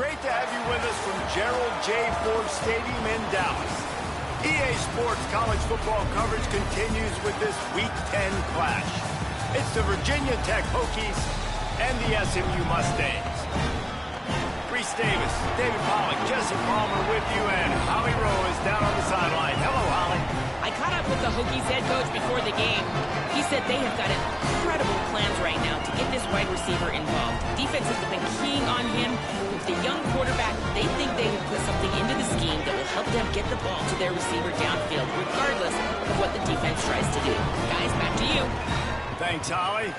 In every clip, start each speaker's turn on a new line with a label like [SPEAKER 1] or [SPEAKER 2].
[SPEAKER 1] great to have you with us from Gerald J. Ford Stadium in Dallas. EA Sports college football coverage continues with this Week 10 clash. It's the Virginia Tech Hokies and the SMU Mustangs. Reese Davis, David Pollack, Jesse Palmer with you, and Holly Rowe is down on the sideline. Hello, Holly.
[SPEAKER 2] I caught up with the Hokies head coach before the game. He said they have got incredible plans right now to get this wide receiver involved. Defense has been keying on him. With the young quarterback, they think they will put something into the scheme that will help them get the ball to their receiver downfield, regardless of what the defense tries to do. Guys, back to you.
[SPEAKER 1] Thanks, Holly.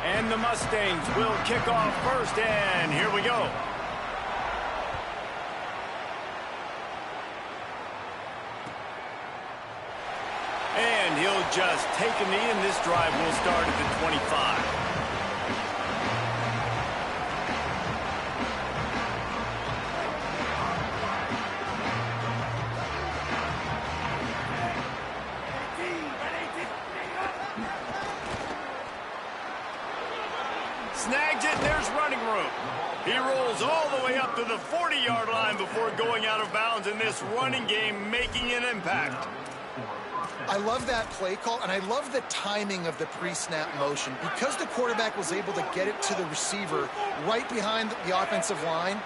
[SPEAKER 1] And the Mustangs will kick off first, and here we go. And he'll just take a knee, and this drive will start at the 25. Snags it, and there's running room. He rolls all the way up to the 40-yard line before going out of bounds in this running game, making an impact.
[SPEAKER 3] I love that play call, and I love the timing of the pre-snap motion. Because the quarterback was able to get it to the receiver right behind the offensive line,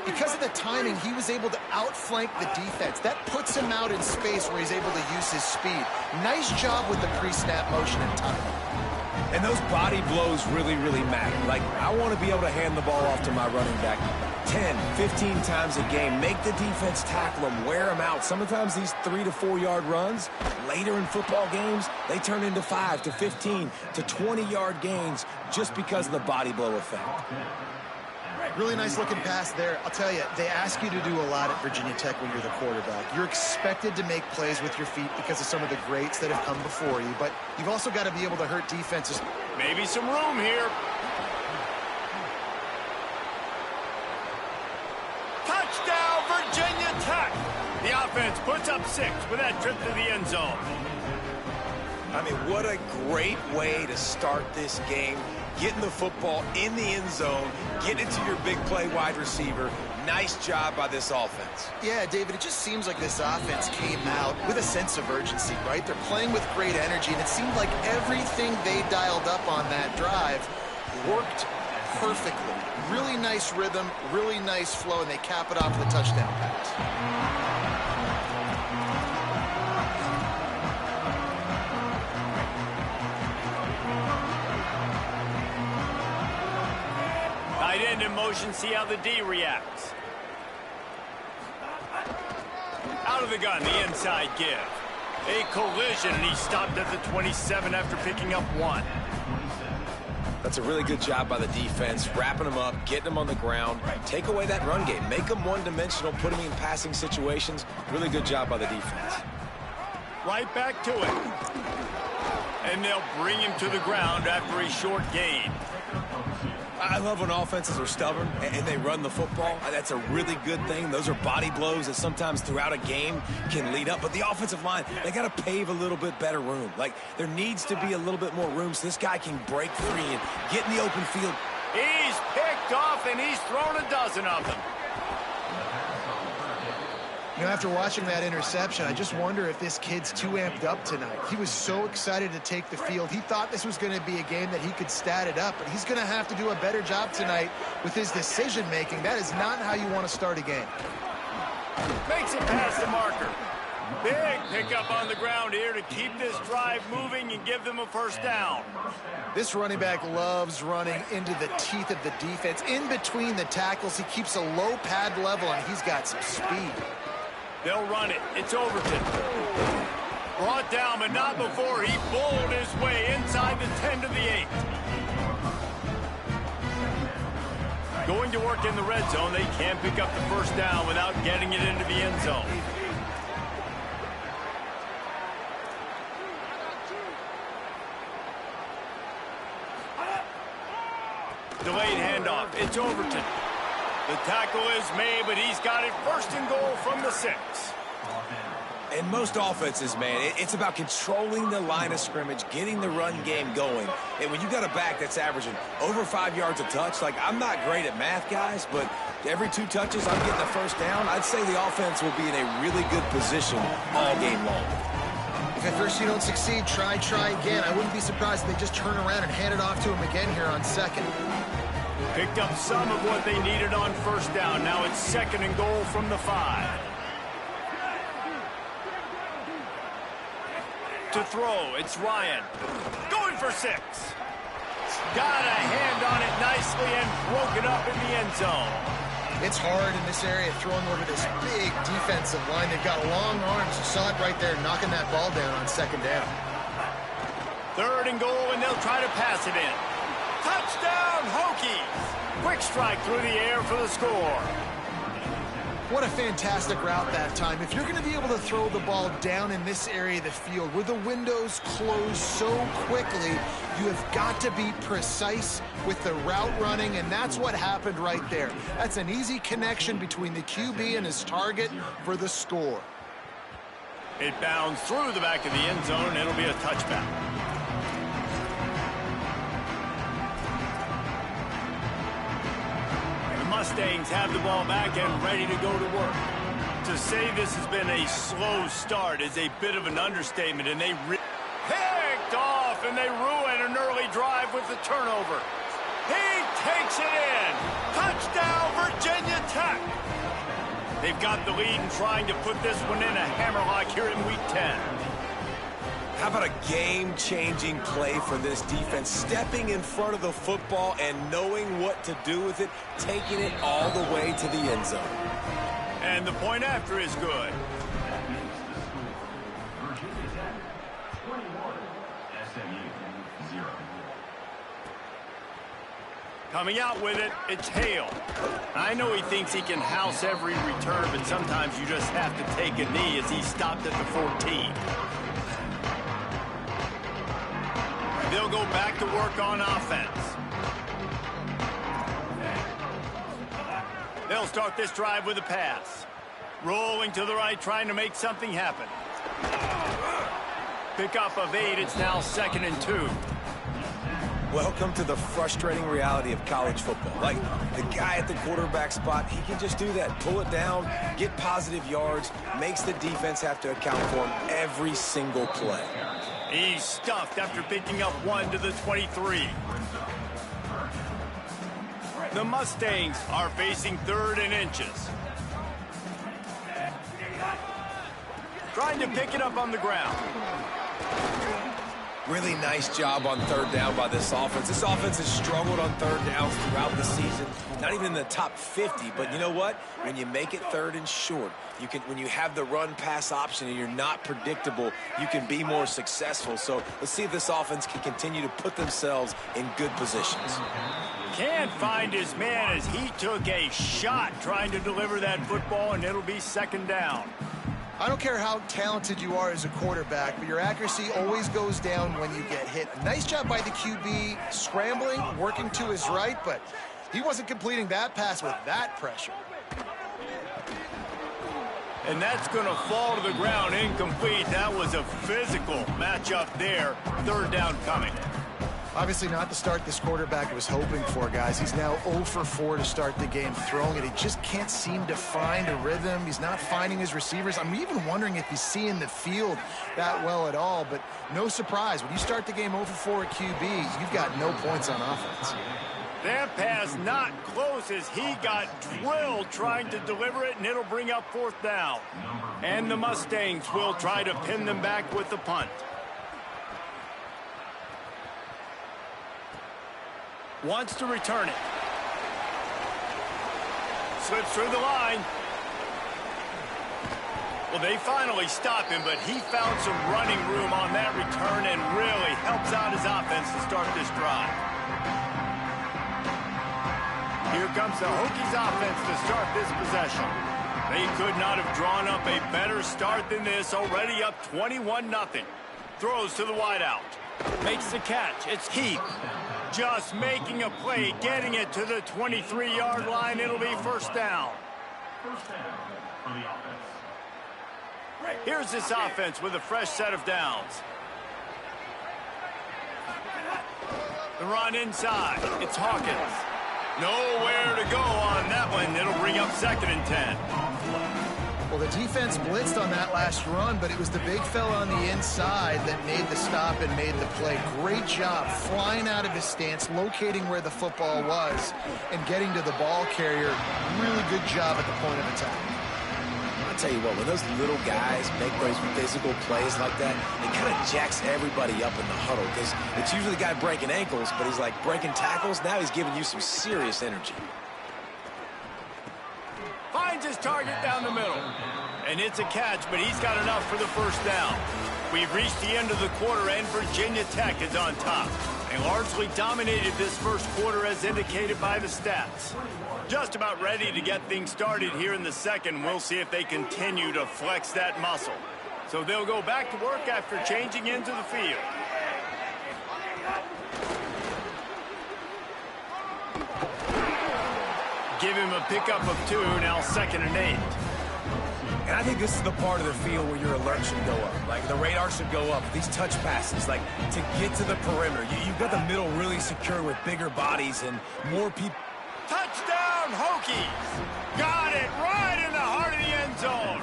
[SPEAKER 3] because of the timing, he was able to outflank the defense. That puts him out in space where he's able to use his speed. Nice job with the pre-snap motion and timing.
[SPEAKER 4] And those body blows really, really matter. Like, I want to be able to hand the ball off to my running back 10, 15 times a game. Make the defense tackle them, wear them out. Sometimes these 3 to 4 yard runs, later in football games, they turn into 5 to 15 to 20-yard gains just because of the body blow effect.
[SPEAKER 3] Really nice looking pass there. I'll tell you, they ask you to do a lot at Virginia Tech when you're the quarterback. You're expected to make plays with your feet because of some of the greats that have come before you, but you've also got to be able to hurt defenses.
[SPEAKER 1] Maybe some room here. Touchdown, Virginia Tech. The offense puts up 6 with that trip to the end zone.
[SPEAKER 4] I mean, what a great way to start this game. Getting the football in the end zone, getting it to your big play wide receiver. Nice job by this offense.
[SPEAKER 3] Yeah, David, it just seems like this offense came out with a sense of urgency, right? They're playing with great energy, and it seemed like everything they dialed up on that drive worked perfectly. Really nice rhythm, really nice flow, and they cap it off with a touchdown pass.
[SPEAKER 1] Tight end in motion, see how the D reacts. Out of the gun, the inside give. A collision, and he stopped at the 27 after picking up 1.
[SPEAKER 4] That's a really good job by the defense, wrapping them up, getting them on the ground. Take away that run game. Make them one-dimensional, put them in passing situations. Really good job by the defense.
[SPEAKER 1] Right back to it. And they'll bring him to the ground after a short gain.
[SPEAKER 4] I love when offenses are stubborn and they run the football. That's a really good thing. Those are body blows that sometimes throughout a game can lead up. But the offensive line, they got to pave a little bit better room. Like, there needs to be a little bit more room so this guy can break free and get in the open field.
[SPEAKER 1] He's picked off, and he's thrown a dozen of them.
[SPEAKER 3] You know, after watching that interception, I just wonder if this kid's too amped up tonight. He was so excited to take the field. He thought this was going to be a game that he could stat it up, but he's going to have to do a better job tonight with his decision-making. That is not how you want to start a game.
[SPEAKER 1] Makes it past the marker. Big pickup on the ground here to keep this drive moving and give them a first down.
[SPEAKER 3] This running back loves running into the teeth of the defense. In between the tackles, he keeps a low pad level, and he's got some speed.
[SPEAKER 1] They'll run it. It's Overton. Brought down, but not before he bowled his way inside the 10 to the 8. Going to work in the red zone, they can't pick up the first down without getting it into the end zone. Delayed handoff. It's Overton. The tackle is made, but he's got it first and goal from the 6.
[SPEAKER 4] In most offenses, man, it's about controlling the line of scrimmage, getting the run game going. And when you got a back that's averaging over 5 yards a touch, like, I'm not great at math, guys, but every 2 touches I'm getting the first down, I'd say the offense will be in a really good position all game long.
[SPEAKER 3] If at first you don't succeed, try again. I wouldn't be surprised if they just turn around and hand it off to him again here on 2nd.
[SPEAKER 1] Picked up some of what they needed on first down. Now it's 2nd and goal from the 5. To throw, it's Ryan. Going for 6. Got a hand on it nicely and broke it up in the end zone.
[SPEAKER 3] It's hard in this area throwing over this big defensive line. They've got long arms. You saw it right there, knocking that ball down on 2nd down.
[SPEAKER 1] 3rd and goal, and they'll try to pass it in. Touchdown, Hokies! Quick strike through the air for the score.
[SPEAKER 3] What a fantastic route that time. If you're going to be able to throw the ball down in this area of the field where the windows close so quickly, you have got to be precise with the route running, and that's what happened right there. That's an easy connection between the QB and his target for the score.
[SPEAKER 1] It bounds through the back of the end zone, and it'll be a touchback. Mustangs have the ball back and ready to go to work. To say this has been a slow start is a bit of an understatement, and they picked off, and they ruin an early drive with the turnover. He takes it in. Touchdown, Virginia Tech. They've got the lead and trying to put this one in a hammerlock here in Week 10.
[SPEAKER 4] How about a game-changing play for this defense? Stepping in front of the football and knowing what to do with it, taking it all the way to the end zone.
[SPEAKER 1] And the point after is good. Coming out with it, it's Hale. I know he thinks he can house every return, but sometimes you just have to take a knee as he stopped at the 14. They'll go back to work on offense. They'll start this drive with a pass. Rolling to the right, trying to make something happen. Pickup of 8, it's now 2nd and 2.
[SPEAKER 4] Welcome to the frustrating reality of college football. Like, the guy at the quarterback spot, he can just do that. Pull it down, get positive yards, makes the defense have to account for him every single play.
[SPEAKER 1] He's stuffed after picking up 1 to the 23. The Mustangs are facing 3rd and inches. Trying to pick it up on the ground.
[SPEAKER 4] Really nice job on 3rd down by this offense. This offense has struggled on 3rd downs throughout the season. Not even in the top 50, but you know what? When you make it 3rd and short, when you have the run-pass option and you're not predictable, you can be more successful. So let's see if this offense can continue to put themselves in good positions.
[SPEAKER 1] Can't find his man as he took a shot trying to deliver that football, and it'll be 2nd down.
[SPEAKER 3] I don't care how talented you are as a quarterback, but your accuracy always goes down when you get hit. Nice job by the QB scrambling, working to his right, but he wasn't completing that pass with that pressure.
[SPEAKER 1] And that's going to fall to the ground incomplete. That was a physical matchup there. 3rd down coming.
[SPEAKER 3] Obviously not the start this quarterback was hoping for, guys. He's now 0 for 4 to start the game throwing it. He just can't seem to find a rhythm. He's not finding his receivers. I'm even wondering if he's seeing the field that well at all, but no surprise. When you start the game 0 for 4 at QB, you've got no points on offense.
[SPEAKER 1] That pass not close as he got drilled trying to deliver it, and it'll bring up 4th down. And the Mustangs will try to pin them back with the punt. Wants to return it. Slips through the line. Well, they finally stopped him, but he found some running room on that return and really helps out his offense to start this drive. Here comes the Hokies offense to start this possession. They could not have drawn up a better start than this, already up 21-0. Throws to the wideout. Makes the catch. It's Keith. Just making a play, getting it to the 23-yard line. It'll be first down. Here's this offense with a fresh set of downs. The run inside. It's Hawkins. Nowhere to go on that one. It'll bring up 2nd and 10.
[SPEAKER 3] Well, the defense blitzed on that last run, but it was the big fella on the inside that made the stop and made the play. Great job flying out of his stance, locating where the football was, and getting to the ball carrier. Really good job at the point of attack.
[SPEAKER 4] I'll tell you what, when those little guys make those physical plays like that, it kind of jacks everybody up in the huddle, because it's usually the guy breaking ankles, but he's like breaking tackles. Now he's giving you some serious energy.
[SPEAKER 1] Finds his target down the middle. And it's a catch, but he's got enough for the first down. We've reached the end of the quarter, and Virginia Tech is on top. They largely dominated this first quarter as indicated by the stats. Just about ready to get things started here in the second. We'll see if they continue to flex that muscle. So they'll go back to work after changing into the field. Give him a pickup of 2, now 2nd and 8.
[SPEAKER 4] And I think this is the part of the field where your alert should go up. Like, the radar should go up. These touch passes, like, to get to the perimeter. You've got the middle really secure with bigger bodies and more people.
[SPEAKER 1] Touchdown, Hokies! Got it right in the heart of the end zone.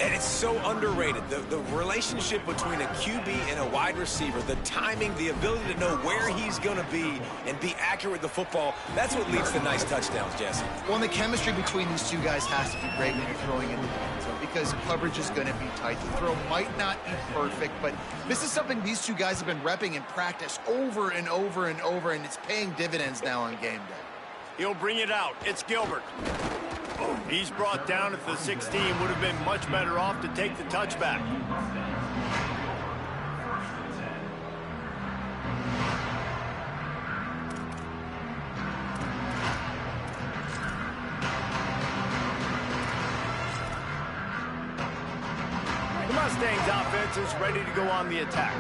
[SPEAKER 4] And it's so underrated. The relationship between a QB and a wide receiver, the timing, the ability to know where he's going to be and be accurate with the football, that's what leads to nice touchdowns, Jesse.
[SPEAKER 3] Well, and the chemistry between these two guys has to be great when you're throwing into the end zone, because coverage is going to be tight. The throw might not be perfect, but this is something these two guys have been repping in practice over and over and over, and it's paying dividends now on game day.
[SPEAKER 1] He'll bring it out. It's Gilbert. He's brought down at the 16. Would have been much better off to take the touchback. The Mustangs offense is ready to go on the attack.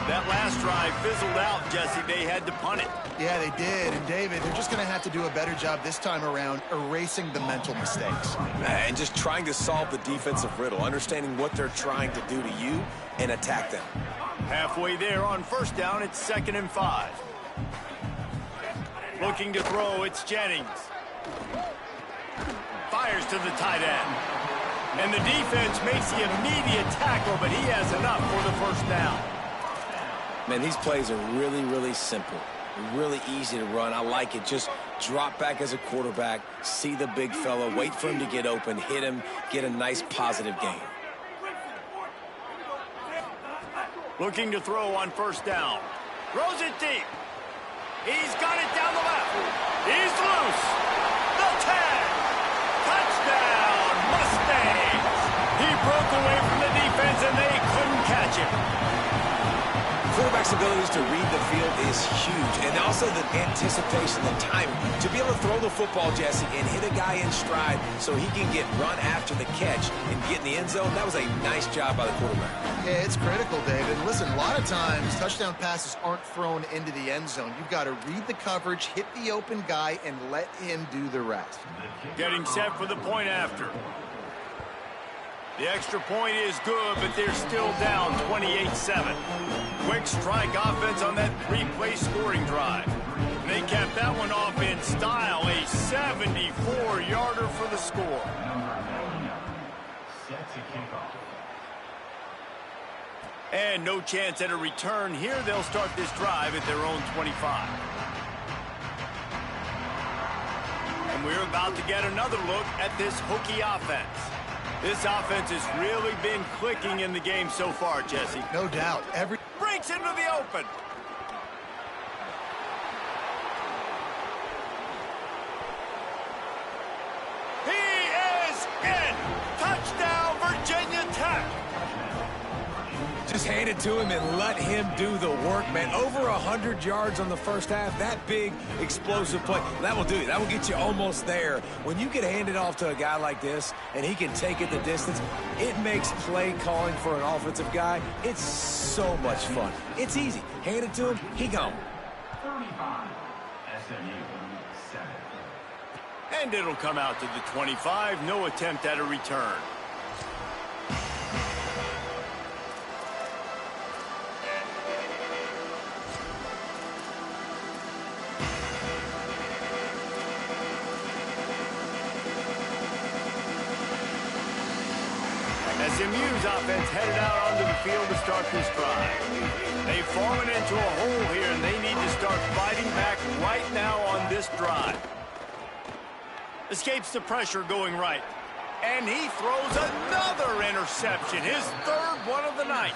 [SPEAKER 1] That last drive fizzled out, Jesse. They had to punt it.
[SPEAKER 3] Yeah, they did. And, David, they're just going to have to do a better job this time around erasing the mental mistakes.
[SPEAKER 4] And just trying to solve the defensive riddle, understanding what they're trying to do to you and attack them.
[SPEAKER 1] Halfway there on first down, it's 2nd and 5. Looking to throw, it's Jennings. Fires to the tight end. And the defense makes the immediate tackle, but he has enough for the first down.
[SPEAKER 4] Man, these plays are really, really simple. Really easy to run. I like it. Just drop back as a quarterback, see the big fella, wait for him to get open, hit him, get a nice positive gain.
[SPEAKER 1] Looking to throw on first down. Throws it deep. He's got it down the left. He's loose. The tag. Touchdown, Mustangs. He broke away from the defense, and they couldn't catch him.
[SPEAKER 4] Quarterback's abilities to read the field is huge, and also the anticipation, the timing. To be able to throw the football, Jesse, and hit a guy in stride so he can get run after the catch and get in the end zone, that was a nice job by the quarterback.
[SPEAKER 3] Yeah, it's critical, David. Listen, a lot of times touchdown passes aren't thrown into the end zone. You've got to read the coverage, hit the open guy, and let him do the rest.
[SPEAKER 1] Getting set for the point after. The extra point is good, but they're still down 28-7. Quick strike offense on that 3-play scoring drive. And they capped that one off in style, a 74-yarder for the score. And no chance at a return here. They'll start this drive at their own 25. And we're about to get another look at this Hokie offense. This offense has really been clicking in the game so far, Jesse.
[SPEAKER 3] No doubt.
[SPEAKER 1] Breaks into the open. He is in. Touchdown, Virginia Tech.
[SPEAKER 3] Just
[SPEAKER 4] hand it to him and let him do the work, man. Over 100 yards on the first half. That big, explosive play. That will do it. That will get you almost there. When you can hand it off to a guy like this and he can take it the distance, it makes play calling for an offensive guy, it's so much fun. It's easy. Hand it to him, he gone.
[SPEAKER 5] 35, SMU, 7.
[SPEAKER 1] And it'll come out to the 25. No attempt at a return. SMU's offense headed out onto the field to start this drive. They've fallen into a hole here, and they need to start fighting back right now on this drive. Escapes the pressure going right. And he throws another interception, his third one of the night.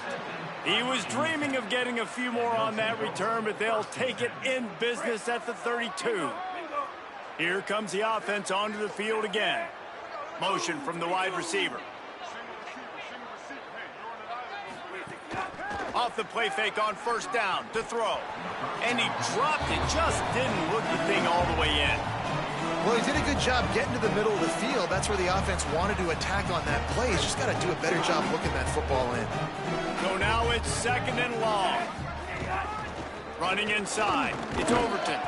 [SPEAKER 1] He was dreaming of getting a few more on that return, but they'll take it in business at the 32. Here comes the offense onto the field again. Motion from the wide receiver. Off the play fake on first down to throw. And he dropped it, just didn't look the thing all the way in.
[SPEAKER 3] Well, he did a good job getting to the middle of the field. That's where the offense wanted to attack on that play. He's just got to do a better job looking that football in.
[SPEAKER 1] So now it's second and long. Running inside. It's Overton.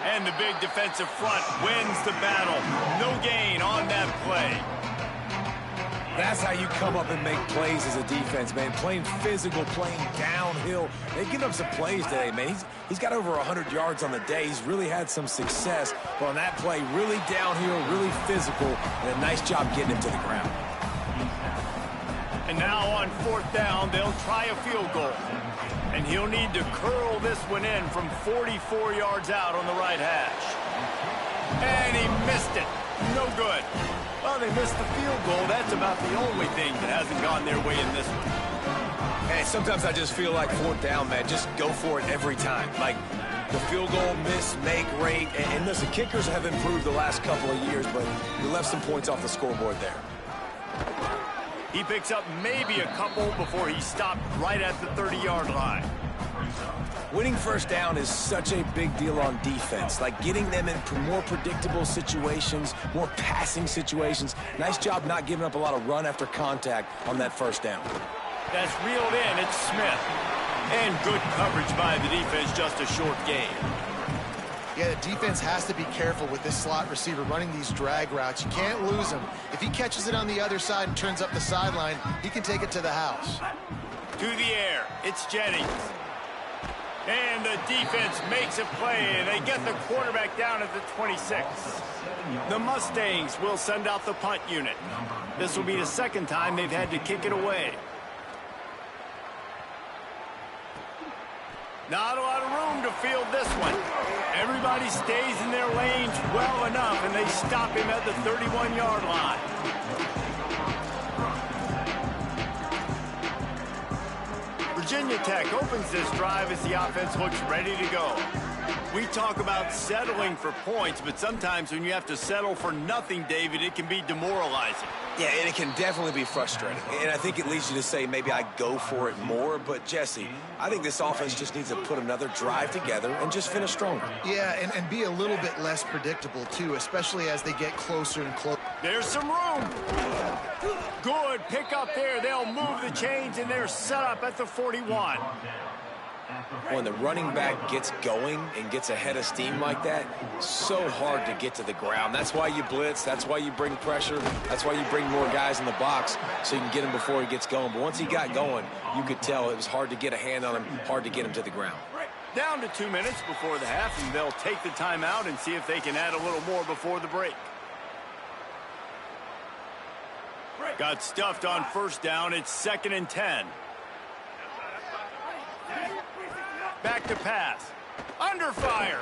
[SPEAKER 1] And the big defensive front wins the battle. No gain on that play.
[SPEAKER 4] That's how you come up and make plays as a defense, man. Playing physical, playing downhill. They give up some plays today, man. He's got over 100 yards on the day. He's really had some success. But on that play, really downhill, really physical, and a nice job getting him to the ground.
[SPEAKER 1] And now on fourth down, they'll try a field goal. And he'll need to curl this one in from 44 yards out on the right hash. And he missed it. No good. Well, they missed the field goal. That's about the only thing that hasn't gone their way in this one.
[SPEAKER 4] Hey, sometimes I just feel like fourth down, man. Just go for it every time. Like the field goal miss, make rate. And listen, kickers have improved the last couple of years, but you left some points off the scoreboard there.
[SPEAKER 1] He picks up maybe a couple before he stopped right at the 30-yard line.
[SPEAKER 4] Winning first down is such a big deal on defense, like getting them in more predictable situations, more passing situations. Nice job not giving up a lot of run after contact on that first down.
[SPEAKER 1] That's reeled in. It's Smith. And good coverage by the defense, just a short gain.
[SPEAKER 3] Yeah, the defense has to be careful with this slot receiver running these drag routes. You can't lose him. If he catches it on the other side and turns up the sideline, he can take it to the house.
[SPEAKER 1] To the air. It's Jennings. And the defense makes a play, and they get the quarterback down at the 26. The Mustangs will send out the punt unit. This will be the second time they've had to kick it away. Not a lot of room to field this one. Everybody stays in their lanes well enough, and they stop him at the 31-yard line. Virginia Tech opens this drive as the offense looks ready to go. We talk about settling for points, but sometimes when you have to settle for nothing, David, it can be demoralizing.
[SPEAKER 4] Yeah, and it can definitely be frustrating. And I think it leads you to say maybe I go for it more. But, Jesse, I think this offense just needs to put another drive together and just finish stronger.
[SPEAKER 3] Yeah, and be a little bit less predictable, too, especially as they get closer and closer.
[SPEAKER 1] There's some room. Good pick up there. They'll move the chains, and they're set up at the 41.
[SPEAKER 4] When the running back gets going and gets ahead of steam like that, so hard to get to the ground. That's why you blitz. That's why you bring pressure. That's why you bring more guys in the box so you can get him before he gets going. But once he got going, you could tell it was hard to get a hand on him, hard to get him to the ground.
[SPEAKER 1] Down to 2 minutes before the half, and they'll take the timeout and see if they can add a little more before the break. Got stuffed on first down. It's 2nd and 10. Back to pass. Under fire.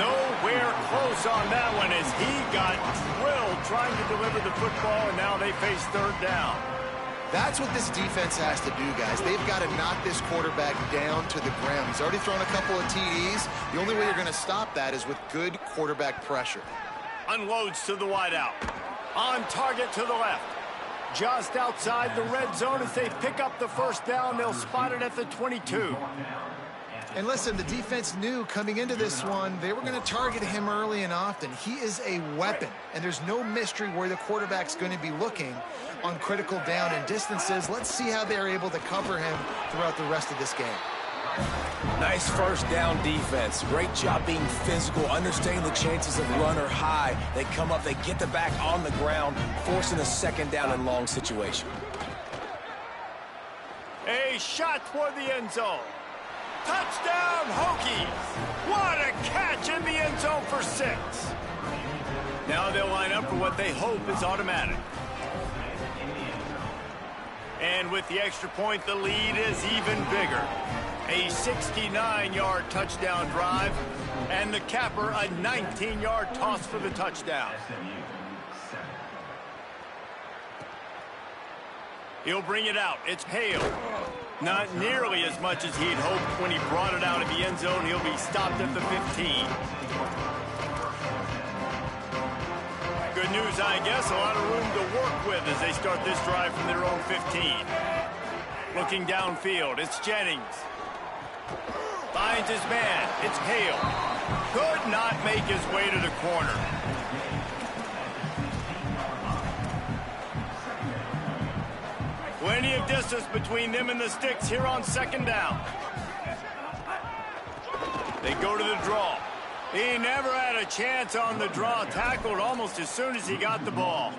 [SPEAKER 1] Nowhere close on that one as he got drilled trying to deliver the football, and now they face third down.
[SPEAKER 3] That's what this defense has to do, guys. They've got to knock this quarterback down to the ground. He's already thrown a couple of TDs. The only way you're going to stop that is with good quarterback pressure.
[SPEAKER 1] Unloads to the wideout. On target to the left. just outside the red zone as they pick up the first down. They'll spot it at the 22.
[SPEAKER 3] And listen, the defense knew coming into this one, they were going to target him early and often. He is a weapon, and there's no mystery where the quarterback's going to be looking on critical down and distances. Let's see how they're able to cover him throughout the rest of this game.
[SPEAKER 4] Nice first down defense. Great job being physical, understanding the chances of run are high. They come up, they get the back on the ground, forcing a second down and long situation.
[SPEAKER 1] A shot toward the end zone. Touchdown, Hokies! What a catch in the end zone for 6. Now they'll line up for what they hope is automatic. And with the extra point, the lead is even bigger. A 69-yard touchdown drive, and the capper a 19-yard toss for the touchdown. He'll bring it out. It's Hale. Not nearly as much as he'd hoped when he brought it out of the end zone. He'll be stopped at the 15. Good news, I guess. A lot of room to work with as they start this drive from their own 15. Looking downfield, it's Jennings. Finds his man. It's Hale. Could not make his way to the corner. Plenty of distance between them and the sticks here on second down. They go to the draw. He never had a chance on the draw. Tackled almost as soon as he got the ball.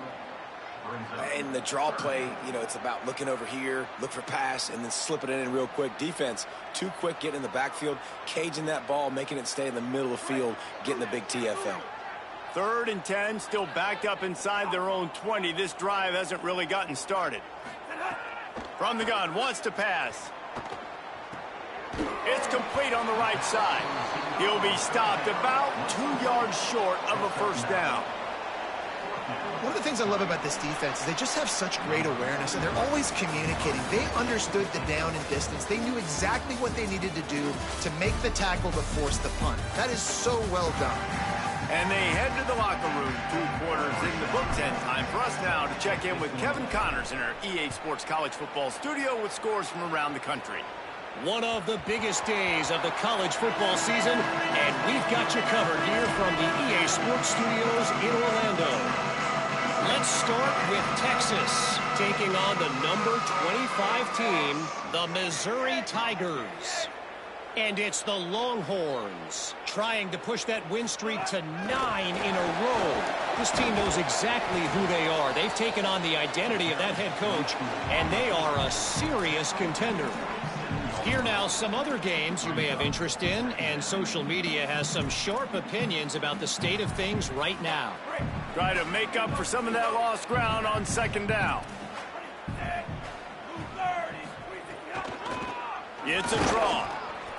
[SPEAKER 4] In the draw play, you know, it's about looking over here, look for pass, and then slipping it in real quick. Defense, too quick getting in the backfield, caging that ball, making it stay in the middle of the field, getting the big TFL.
[SPEAKER 1] 3rd and 10, still backed up inside their own 20. This drive hasn't really gotten started. From the gun, wants to pass. It's complete on the right side. He'll be stopped about 2 yards short of a first down.
[SPEAKER 3] One of the things I love about this defense is they just have such great awareness, and they're always communicating. They understood the down and distance. They knew exactly what they needed to do to make the tackle to force the punt. That is so well done.
[SPEAKER 1] And they head to the locker room. 2 quarters in the books, and time for us now to check in with Kevin Connors in our EA Sports College Football studio with scores from around the country.
[SPEAKER 6] One of the biggest days of the college football season, and we've got you covered here from the EA Sports Studios in Orlando. Let's start with Texas, taking on the number 25 team, the Missouri Tigers. And it's the Longhorns trying to push that win streak to 9 in a row. This team knows exactly who they are. They've taken on the identity of that head coach, and they are a serious contender. Here now, some other games you may have interest in, and social media has some sharp opinions about the state of things right now.
[SPEAKER 1] Try to make up for some of that lost ground on second down. It's a draw.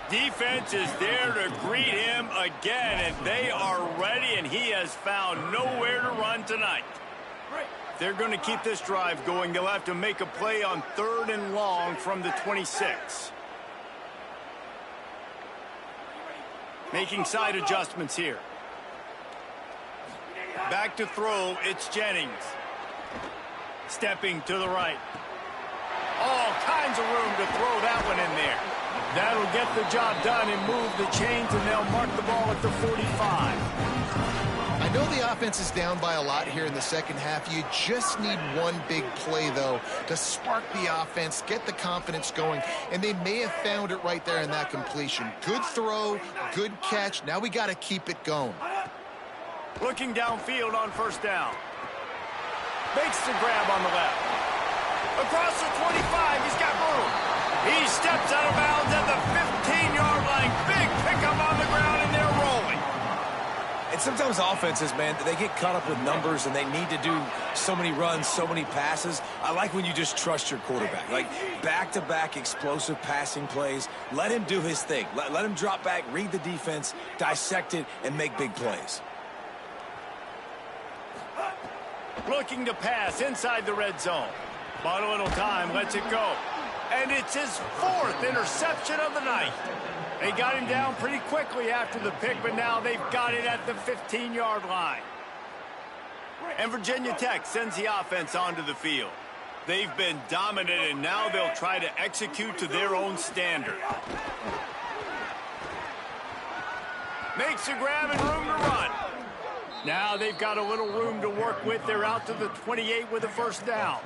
[SPEAKER 1] Defense is there to greet him again, and they are ready, and he has found nowhere to run tonight. They're going to keep this drive going. They'll have to make a play on 3rd and long from the 26. Making side adjustments here. Back to throw, it's Jennings. Stepping to the right. All kinds of room to throw that one in there. That'll get the job done and move the chains, and they'll mark the ball at the 45.
[SPEAKER 3] I know the offense is down by a lot here in the second half. You just need one big play, though, to spark the offense, get the confidence going, and they may have found it right there in that completion. Good throw, good catch. Now we got to keep it going.
[SPEAKER 1] Looking downfield on first down. Makes the grab on the left. Across the 25, he's got room. He steps out of bounds at the 15-yard line. Big pickup on the ground, and they're rolling.
[SPEAKER 4] And sometimes offenses, man, they get caught up with numbers and they need to do so many runs, so many passes. I like when you just trust your quarterback. Like back-to-back explosive passing plays. Let him do his thing. Let him drop back, read the defense, dissect it, and make big plays.
[SPEAKER 1] Looking to pass inside the red zone. Bought a little time, lets it go. And it's his 4th interception of the night. They got him down pretty quickly after the pick, but now they've got it at the 15-yard line. And Virginia Tech sends the offense onto the field. They've been dominant, and now they'll try to execute to their own standard. Makes the grab and room to run. Now they've got a little room to work with. They're out to the 28 with a first down.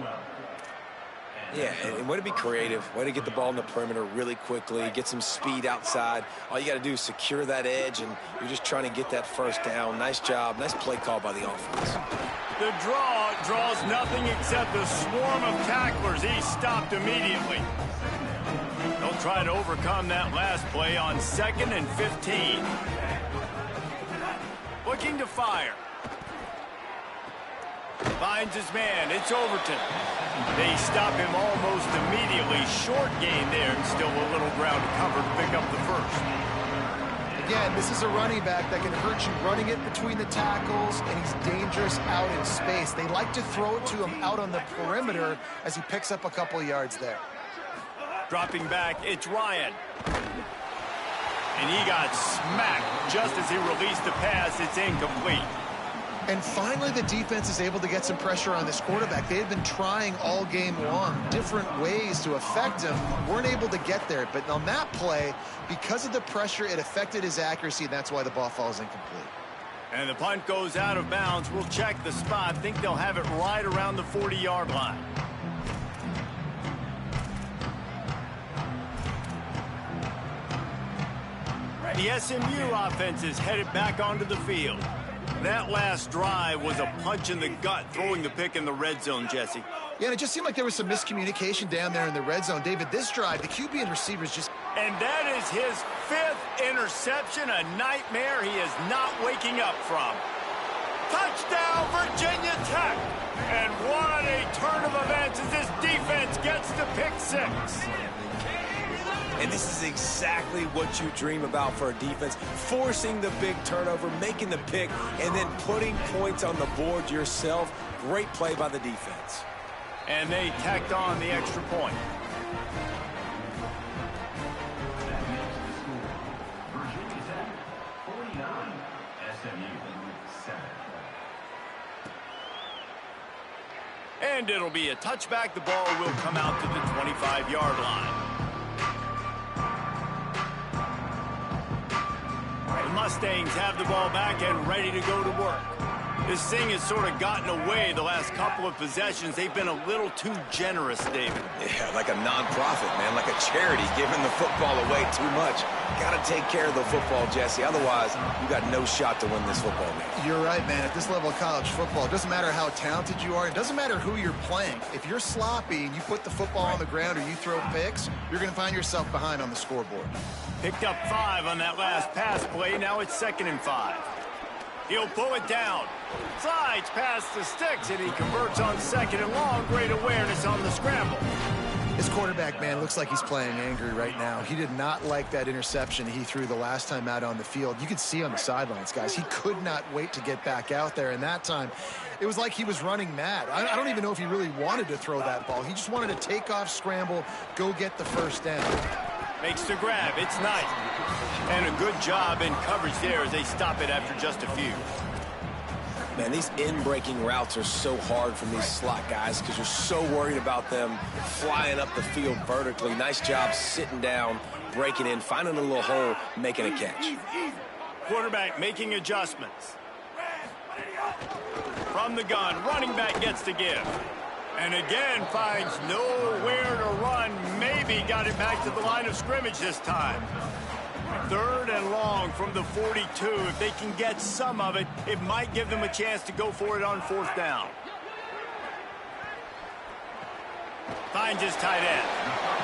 [SPEAKER 4] Yeah, and way to be creative, way to get the ball in the perimeter really quickly, get some speed outside. All you got to do is secure that edge, and you're just trying to get that first down. Nice job, nice play call by the offense.
[SPEAKER 1] The draw draws nothing except a swarm of tacklers. He's stopped immediately. They'll try to overcome that last play on 2nd and 15. Looking to fire. Finds his man. It's Overton. They stop him almost immediately. Short gain there, and still a little ground to cover to pick up the first.
[SPEAKER 3] Again, this is a running back that can hurt you running it between the tackles, and he's dangerous out in space. They like to throw it to him out on the perimeter as he picks up a couple of yards there.
[SPEAKER 1] Dropping back, it's Ryan. And he got smacked just as he released the pass. It's incomplete.
[SPEAKER 3] And finally, the defense is able to get some pressure on this quarterback. They had been trying all game long different ways to affect him. Weren't able to get there. But on that play, because of the pressure, it affected his accuracy, and that's why the ball falls incomplete.
[SPEAKER 1] And the punt goes out of bounds. We'll check the spot. Think they'll have it right around the 40-yard line. The SMU offense is headed back onto the field. That last drive was a punch in the gut, throwing the pick in the red zone, Jesse.
[SPEAKER 3] Yeah, and it just seemed like there was some miscommunication down there in the red zone. David, this drive, the QB and receivers just...
[SPEAKER 1] And that is his 5th interception, a nightmare he is not waking up from. Touchdown, Virginia Tech! And what a turn of events as this defense gets to pick 6.
[SPEAKER 4] And this is exactly what you dream about for a defense, forcing the big turnover, making the pick, and then putting points on the board yourself. Great play by the defense.
[SPEAKER 1] And they tacked on the extra point.
[SPEAKER 5] Virginia Tech, 49. SMU, 7.
[SPEAKER 1] And it'll be a touchback. The ball will come out to the 25-yard line. Mustangs have the ball back and ready to go to work. This thing has sort of gotten away the last couple of possessions. They've been a little too generous, David.
[SPEAKER 4] Yeah, like a nonprofit, man, like a charity, giving the football away too much. Got to take care of the football, Jesse. Otherwise, you got no shot to win this football game.
[SPEAKER 3] You're right, man. At this level of college football, it doesn't matter how talented you are. It doesn't matter who you're playing. If you're sloppy and you put the football on the ground or you throw picks, you're going to find yourself behind on the scoreboard.
[SPEAKER 1] Picked up 5 on that last pass play. Now it's 2nd and 5. He'll pull it down. Slides past the sticks, and he converts on 2nd and long. Great awareness on the scramble.
[SPEAKER 3] This quarterback, man, looks like he's playing angry right now. He did not like that interception he threw the last time out on the field. You could see on the sidelines, guys. He could not wait to get back out there, and that time it was like he was running mad. I don't even know if he really wanted to throw that ball. He just wanted to take off, scramble, go get the first down.
[SPEAKER 1] Makes the grab. It's nice. And a good job in coverage there as they stop it after just a few.
[SPEAKER 4] Man, these in-breaking routes are so hard from these slot guys because you're so worried about them flying up the field vertically. Nice job sitting down, breaking in, finding a little hole, making a catch.
[SPEAKER 1] Quarterback making adjustments. From the gun, running back gets to give. And again finds nowhere to run. Maybe got it back to the line of scrimmage this time. 3rd and long from the 42. If they can get some of it, it might give them a chance to go for it on 4th down. Finds his tight end.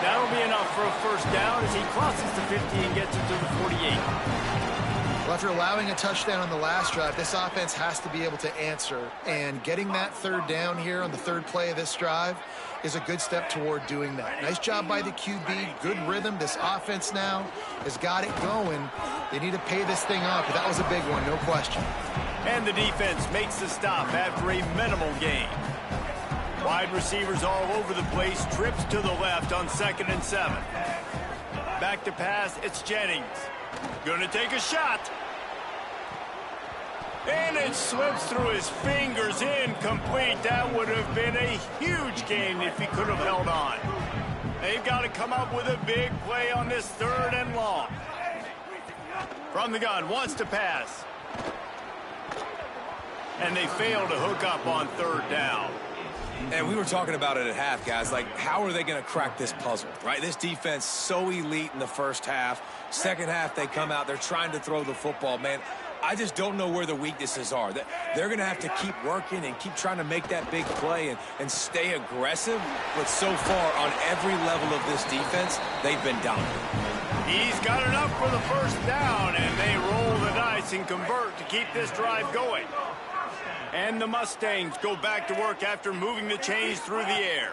[SPEAKER 1] That'll be enough for a first down as he crosses the 50 and gets it to the 48.
[SPEAKER 3] Well, after allowing a touchdown on the last drive, this offense has to be able to answer. And getting that 3rd down here on the 3rd play of this drive is a good step toward doing that. Nice job by the QB. Good rhythm. This offense now has got it going. They need to pay this thing off, but that was a big one, no question.
[SPEAKER 1] And the defense makes the stop after a minimal gain. Wide receivers all over the place. Trips to the left on 2nd and 7. Back to pass. It's Jennings. Gonna take a shot. And it slips through his fingers, incomplete. That would have been a huge gain if he could have held on. They've got to come up with a big play on this 3rd and long. From the gun, wants to pass. And they fail to hook up on 3rd down.
[SPEAKER 4] And we were talking about it at half, guys. Like, how are they going to crack this puzzle, right? This defense so elite in the first half. Second half, they come out. They're trying to throw the football, man. I just don't know where the weaknesses are. They're going to have to keep working and keep trying to make that big play and stay aggressive. But so far, on every level of this defense, they've been dominant.
[SPEAKER 1] He's got enough for the 1st down, and they roll the dice and convert to keep this drive going. And the Mustangs go back to work after moving the chains through the air.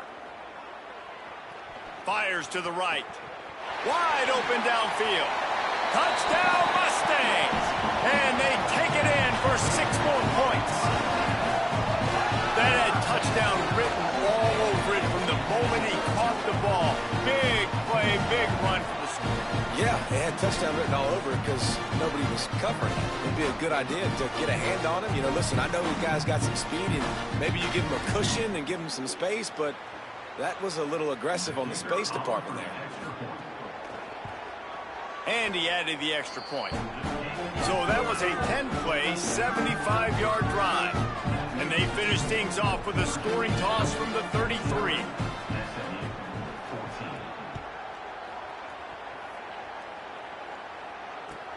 [SPEAKER 1] Fires to the right. Wide open downfield. Touchdown Mustangs! And they take it in for 6 more points. That had touchdown written all over it from the moment he caught the ball. Big play, big run for the score.
[SPEAKER 4] Yeah, it had touchdown written all over it because nobody was covering it. It'd be a good idea to get a hand on him. You know, listen, I know the guy's got some speed, and maybe you give him a cushion and give him some space, but that was a little aggressive on the space department there.
[SPEAKER 1] And he added the extra point. So that was a 10-play, 75-yard drive. And they finish things off with a scoring toss from the 33.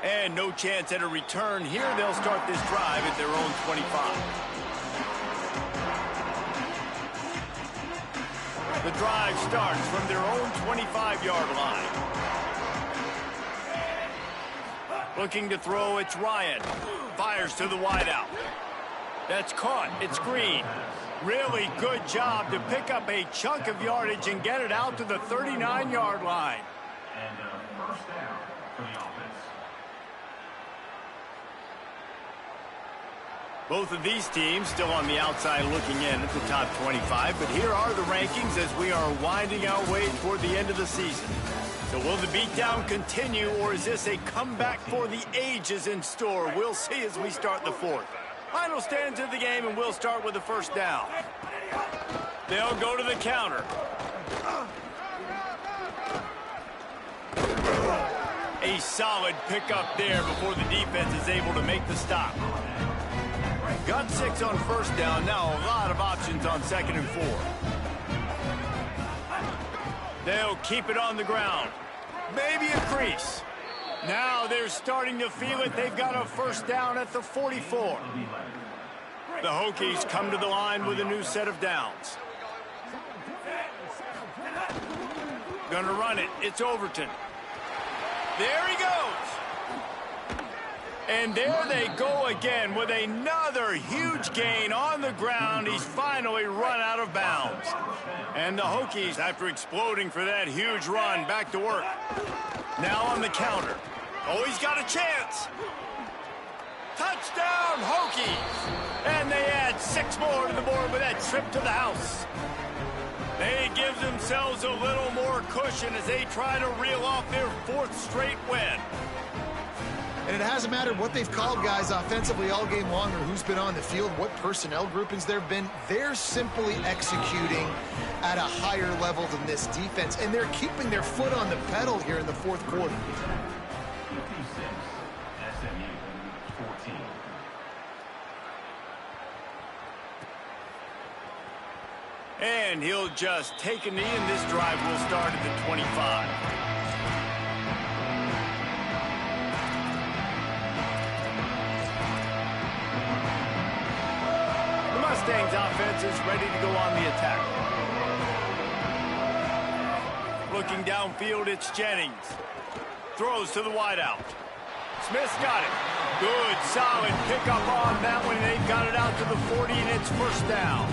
[SPEAKER 1] And no chance at a return here. They'll start this drive at their own 25. The drive starts from their own 25-yard line. Looking to throw, it's Ryan. Fires to the wideout. That's caught. It's Green. Really good job to pick up a chunk of yardage and get it out to the 39-yard line.
[SPEAKER 5] And 1st down for the offense.
[SPEAKER 1] Both of these teams still on the outside looking in at the top 25, but here are the rankings as we are winding our way toward the end of the season. So will the beatdown continue, or is this a comeback for the ages in store? We'll see as we start the 4th. Final stands of the game, and we'll start with the 1st down. They'll go to the counter. A solid pickup there before the defense is able to make the stop. Got 6 on 1st down. Now a lot of options on 2nd and 4. They'll keep it on the ground. Maybe a crease. Now they're starting to feel it. They've got a 1st down at the 44. The Hokies come to the line with a new set of downs. Gonna run it. It's Overton. There he goes. And there they go again with another huge gain on the ground. He's finally run out of bounds. And the Hokies, after exploding for that huge run, back to work. Now on the counter. Oh, he's got a chance. Touchdown, Hokies. And they add 6 more to the board with that trip to the house. They give themselves a little more cushion as they try to reel off their 4th straight win.
[SPEAKER 3] And it hasn't mattered what they've called guys offensively all game long or who's been on the field, what personnel groupings there have been. They're simply executing at a higher level than this defense, and they're keeping their foot on the pedal here in the 4th quarter.
[SPEAKER 5] 56, SMU 14.
[SPEAKER 1] And he'll just take a knee, and this drive will start at the 25. Mustangs offense is ready to go on the attack. Looking downfield, it's Jennings. Throws to the wideout. Smith's got it. Good, solid pickup on that one. They've got it out to the 40, and it's 1st down.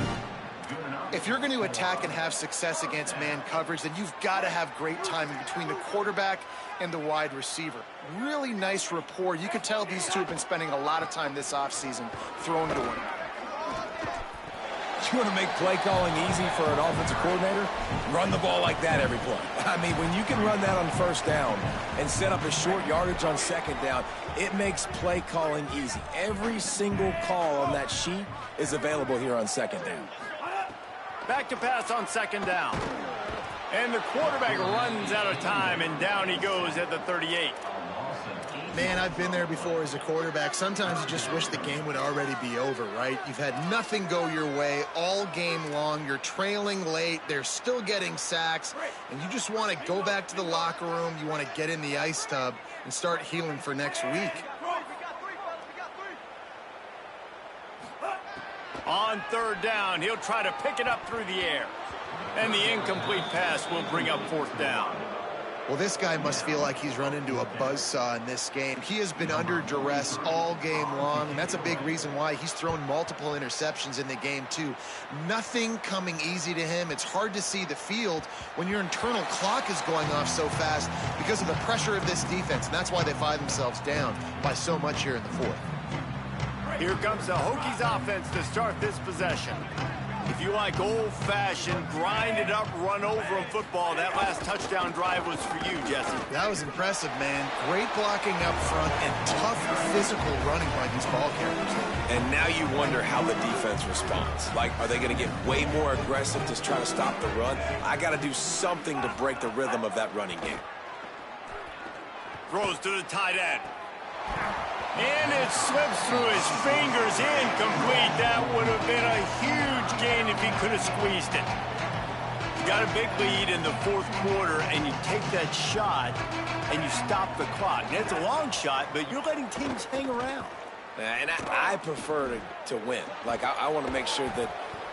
[SPEAKER 3] If you're going to attack and have success against man coverage, then you've got to have great timing between the quarterback and the wide receiver. Really nice rapport. You could tell these two have been spending a lot of time this offseason throwing to one.
[SPEAKER 4] You want to make play calling easy for an offensive coordinator? Run the ball like that every play. I mean, when you can run that on first down and set up a short yardage on second down, it makes play calling easy. Every single call on that sheet is available here on second down.
[SPEAKER 1] Back to pass on second down. And the quarterback runs out of time, and down he goes at the 38.
[SPEAKER 3] Man, I've been there before as a quarterback. Sometimes you just wish the game would already be over, right? You've had nothing go your way all game long. You're trailing late. They're still getting sacks. And you just want to go back to the locker room. You want to get in the ice tub and start healing for next week.
[SPEAKER 1] On third down, he'll try to pick it up through the air. And the incomplete pass will bring up fourth down.
[SPEAKER 3] Well, this guy must feel like he's run into a buzzsaw in this game. He has been under duress all game long, and that's a big reason why he's thrown multiple interceptions in the game, too. Nothing coming easy to him. It's hard to see the field when your internal clock is going off so fast because of the pressure of this defense, and that's why they find themselves down by so much here in the fourth.
[SPEAKER 1] Here comes the Hokies offense to start this possession. If you like old-fashioned, grinded-up, run-over football, that last touchdown drive was for you, Jesse.
[SPEAKER 3] That was impressive, man. Great blocking up front and tough physical running by these ball carriers.
[SPEAKER 4] And now you wonder how the defense responds. Like, are they going to get way more aggressive to try to stop the run? I got to do something to break the rhythm of that running game.
[SPEAKER 1] Throws to the tight end. And it slips through his fingers, incomplete. That would have been a huge gain if he could have squeezed it. You got a big lead in the fourth quarter, and you take that shot, and you stop the clock. Now, it's a long shot, but you're letting teams hang around.
[SPEAKER 4] And I prefer to win. Like, I want to make sure that,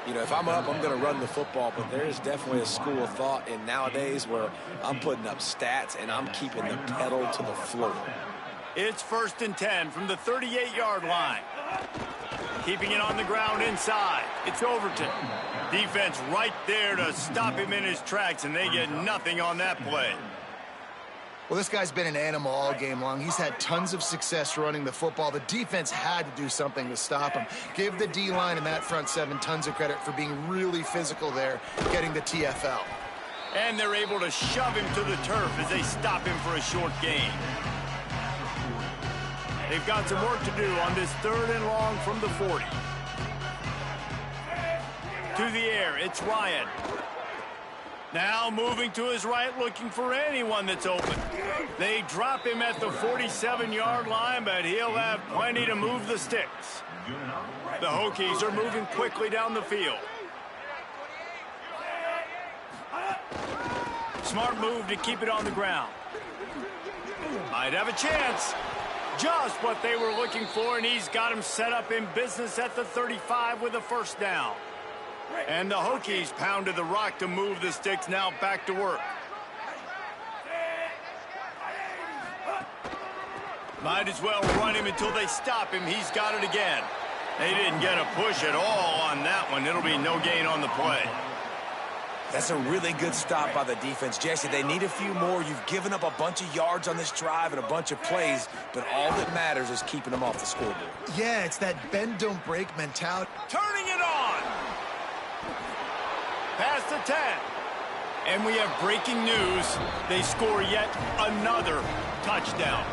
[SPEAKER 4] you know, if I'm up, I'm going to run the football, but there is definitely a school of thought in nowadays where I'm putting up stats, and I'm keeping the pedal to the floor.
[SPEAKER 1] It's 1st and 10 from the 38-yard line. Keeping it on the ground inside. It's Overton. Defense right there to stop him in his tracks, and they get nothing on that play.
[SPEAKER 3] Well, this guy's been an animal all game long. He's had tons of success running the football. The defense had to do something to stop him. Give the D-line and that front seven tons of credit for being really physical there, getting the TFL.
[SPEAKER 1] And they're able to shove him to the turf as they stop him for a short gain. They've got some work to do on this 3rd and long from the 40. To the air, it's Ryan. Now moving to his right, looking for anyone that's open. They drop him at the 47-yard line, but he'll have plenty to move the sticks. The Hokies are moving quickly down the field. Smart move to keep it on the ground. Might have a chance. Just what they were looking for, and he's got him set up in business at the 35 with a first down. And the Hokies pounded the rock to move the sticks, now back to work. Might as well run him until they stop him. He's got it again. They didn't get a push at all on that one. It'll be no gain on the play.
[SPEAKER 4] That's a really good stop by the defense. Jesse, they need a few more. You've given up a bunch of yards on this drive and a bunch of plays, but all that matters is keeping them off the scoreboard.
[SPEAKER 3] Yeah, it's that bend, don't break mentality.
[SPEAKER 1] Turning it on. Past the 10. And we have breaking news. They score yet another touchdown.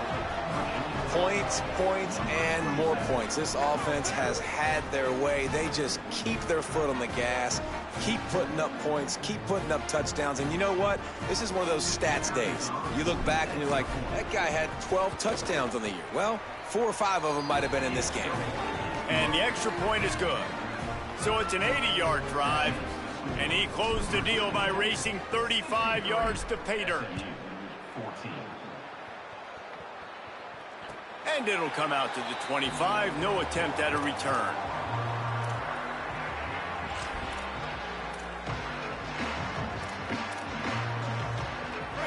[SPEAKER 4] Points, points, and more points. This offense has had their way. They just keep their foot on the gas, keep putting up points, keep putting up touchdowns. And you know what? This is one of those stats days. You look back and you're like, that guy had 12 touchdowns on the year. Well, 4 or 5 of them might have been in this game.
[SPEAKER 1] And the extra point is good. So it's an 80-yard drive, and he closed the deal by racing 35 yards to pay dirt.
[SPEAKER 5] 14.
[SPEAKER 1] And it'll come out to the 25. No attempt at a return.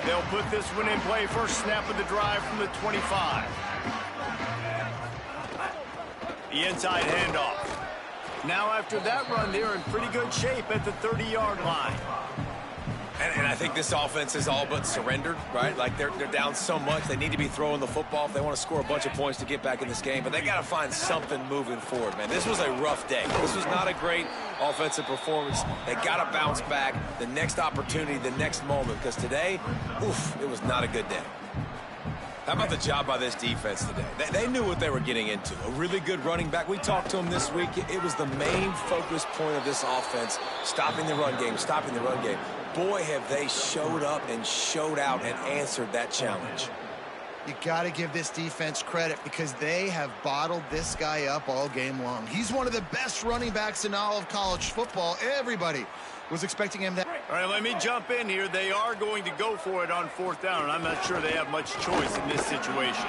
[SPEAKER 1] They'll put this one in play. First snap of the drive from the 25. The inside handoff. Now after that run, they're in pretty good shape at the 30-yard line.
[SPEAKER 4] And I think this offense is all but surrendered, right? Like they're down so much. They need to be throwing the football if they want to score a bunch of points to get back in this game. But they got to find something moving forward, man. This was a rough day. This was not a great offensive performance. They got to bounce back the next opportunity, the next moment. Because today, oof, it was not a good day. How about the job by this defense today? They knew what they were getting into. A really good running back. We talked to him this week. It was the main focus point of this offense, stopping the run game, stopping the run game. Boy, have they showed up and showed out and answered that challenge.
[SPEAKER 3] You got to give this defense credit because they have bottled this guy up all game long. He's one of the best running backs in all of college football. Everybody was expecting him to...
[SPEAKER 1] All right, let me jump in here. They are going to go for it on 4th down, and I'm not sure they have much choice in this situation.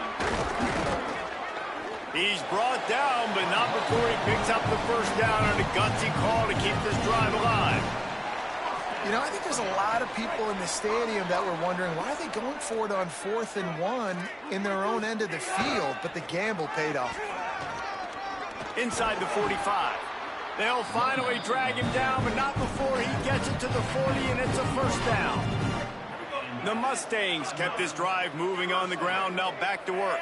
[SPEAKER 1] He's brought down, but not before he picks up the 1st down on a gutsy call to keep this drive alive.
[SPEAKER 3] You know, I think there's a lot of people in the stadium that were wondering why are they going for it on 4th and 1 in their own end of the field, but the gamble paid off.
[SPEAKER 1] Inside the 45. They'll finally drag him down, but not before he gets it to the 40, and it's a 1st down. The Mustangs kept this drive moving on the ground, now back to work.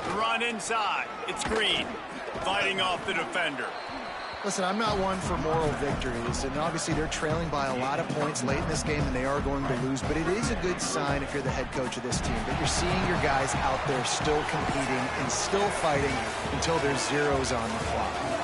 [SPEAKER 1] The run inside. It's Green, fighting off the defender.
[SPEAKER 3] Listen, I'm not one for moral victories, and obviously they're trailing by a lot of points late in this game, and they are going to lose, but it is a good sign if you're the head coach of this team, that you're seeing your guys out there still competing and still fighting until there's zeros on the clock.